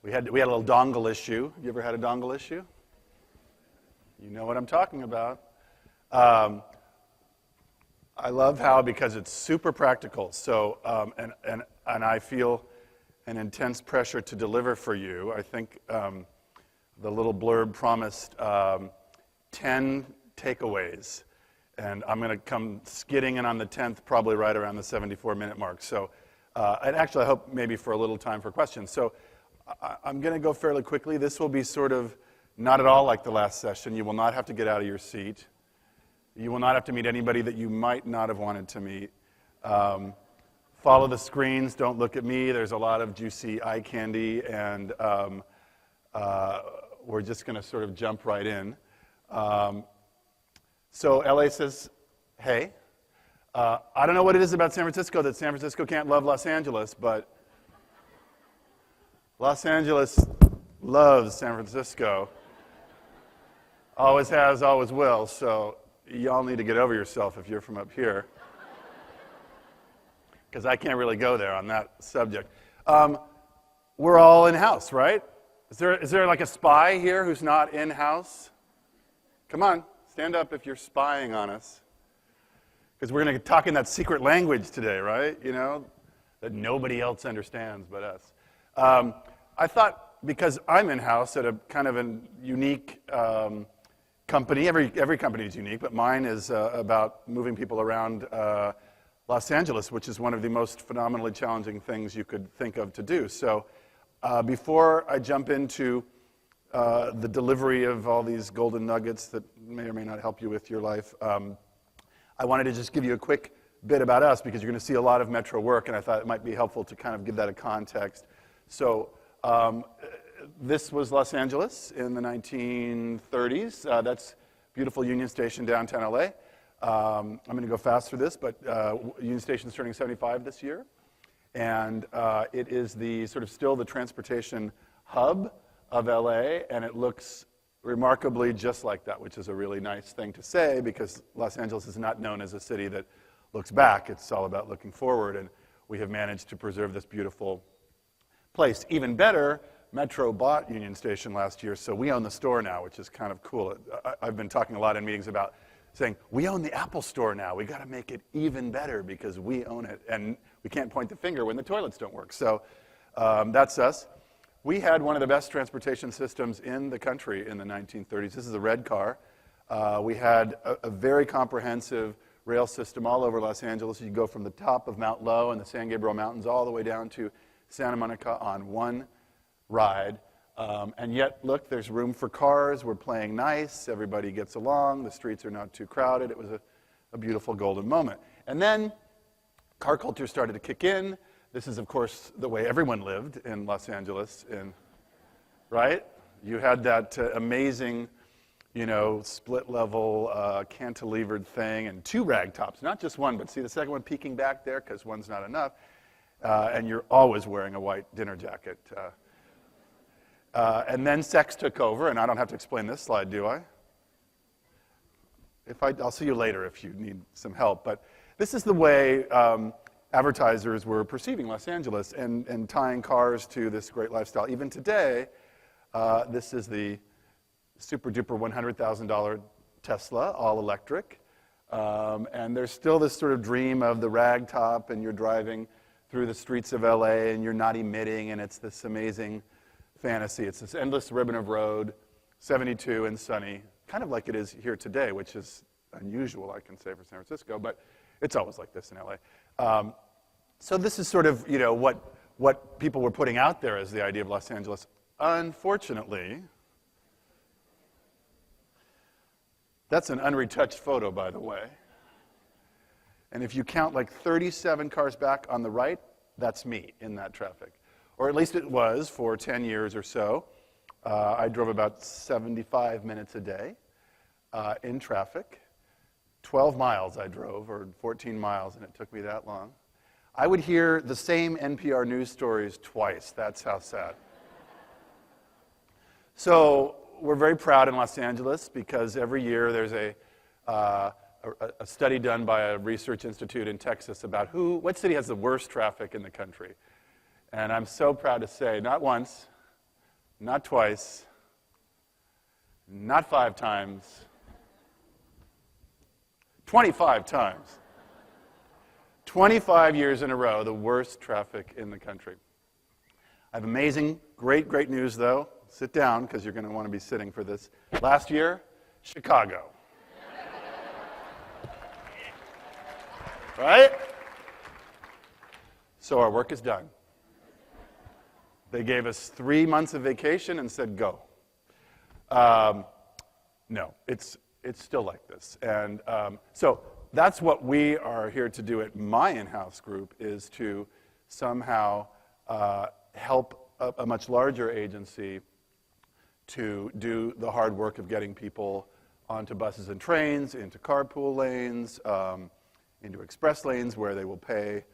We had a little dongle issue. You ever had a dongle issue? You know what I'm talking about. I love how, because it's super practical, so, and I feel an intense pressure to deliver for you. I think the little blurb promised 10 takeaways, and I'm going to come skidding in on the 10th, probably right around the 74-minute mark. So, and actually, I hope maybe for a little time for questions. So, I'm going to go fairly quickly. This will be sort of not at all like the last session. You will not have to get out of your seat. You will not have to meet anybody that you might not have wanted to meet. Follow the screens. Don't look at me. There's a lot of juicy eye candy, and we're just going to sort of jump right in. So LA says, hey. I don't know what it is about San Francisco that San Francisco can't love Los Angeles, but Los Angeles loves San Francisco. Always has, always will, so y'all need to get over yourself if you're from up here, because I can't really go there on that subject. We're all in-house, right? Is there like a spy here who's not in-house? Come on, stand up if you're spying on us, because we're going to talk in that secret language today, right? You know, that nobody else understands but us. I thought, because I'm in-house at a kind of a unique company, every company is unique, but mine is about moving people around Los Angeles, which is one of the most phenomenally challenging things you could think of to do. So before I jump into the delivery of all these golden nuggets that may or may not help you with your life, I wanted to just give you a quick bit about us, because you're going to see a lot of Metro work, and I thought it might be helpful to kind of give that a context. So this was Los Angeles in the 1930s. That's beautiful Union Station, downtown LA. I'm going to go fast through this, but Union Station's turning 75 this year. And it is the sort of still the transportation hub of LA, and it looks remarkably just like that, which is a really nice thing to say, because Los Angeles is not known as a city that looks back. It's all about looking forward, and we have managed to preserve this beautiful place. Even better, Metro bought Union Station last year, so we own the store now, which is kind of cool. I've been talking a lot in meetings about saying, we own the Apple store now. We got to make it even better because we own it, and we can't point the finger when the toilets don't work. So that's us. We had one of the best transportation systems in the country in the 1930s. This is a red car. We had a very comprehensive rail system all over Los Angeles. You go from the top of Mount Lowe and the San Gabriel Mountains all the way down to Santa Monica on one ride. And yet, look, there's room for cars. We're playing nice. Everybody gets along. The streets are not too crowded. It was a beautiful golden moment. And then car culture started to kick in. This is, of course, the way everyone lived in Los Angeles, right? You had that amazing, you know, split-level cantilevered thing and two rag tops, not just one, but see the second one peeking back there because one's not enough. And you're always wearing a white dinner jacket. And then sex took over, and I don't have to explain this slide, do I? I'll see you later if you need some help. But this is the way advertisers were perceiving Los Angeles and tying cars to this great lifestyle. Even today, this is the super-duper $100,000 Tesla, all electric. And there's still this sort of dream of the rag top, and you're driving through the streets of LA, and you're not emitting, and it's this amazing fantasy. It's this endless ribbon of road, 72 and sunny, kind of like it is here today, which is unusual, I can say, for San Francisco, but it's always like this in LA. So this is sort of, you know, what people were putting out there as the idea of Los Angeles. Unfortunately, that's an unretouched photo, by the way. And if you count like 37 cars back on the right, that's me in that traffic. Or at least it was for 10 years or so. I drove about 75 minutes a day in traffic. 12 miles I drove, or 14 miles, and it took me that long. I would hear the same NPR news stories twice. That's how sad. So we're very proud in Los Angeles because every year there's a study done by a research institute in Texas about what city has the worst traffic in the country. And I'm so proud to say, not once, not twice, not 5 times, 25 times. 25 years in a row, the worst traffic in the country. I have amazing, great news, though. Sit down, because you're going to want to be sitting for this. Last year, Chicago. Right? So our work is done. They gave us 3 months of vacation and said, go. No, it's still like this. And so that's what we are here to do at my in-house group, is to somehow help a much larger agency to do the hard work of getting people onto buses and trains, into carpool lanes, into express lanes where they will pay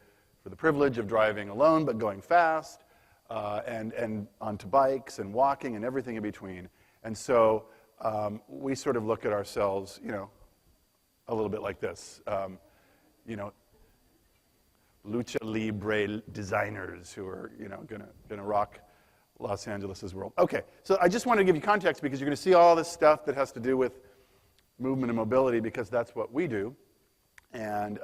for the privilege of driving alone but going fast, and onto bikes and walking and everything in between. And so we sort of look at ourselves, a little bit like this. Lucha Libre designers who are, gonna rock Los Angeles' world. Okay, so I just want to give you context because you're going to see all this stuff that has to do with movement and mobility, because that's what we do. And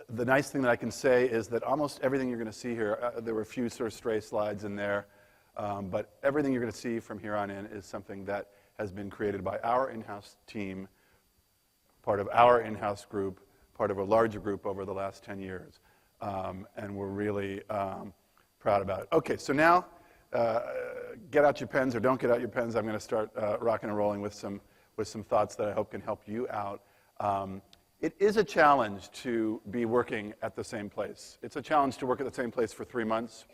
the nice thing that I can say is that almost everything you're going to see here, there were a few sort of stray slides in there, but everything you're going to see from here on in is something that has been created by our in-house team, part of our in-house group, part of a larger group over the last 10 years. And we're really proud about it. Okay, so now get out your pens, or don't get out your pens. I'm going to start rocking and rolling with some thoughts that I hope can help you out. It is a challenge to be working at the same place. It's a challenge to work at the same place for 3 months.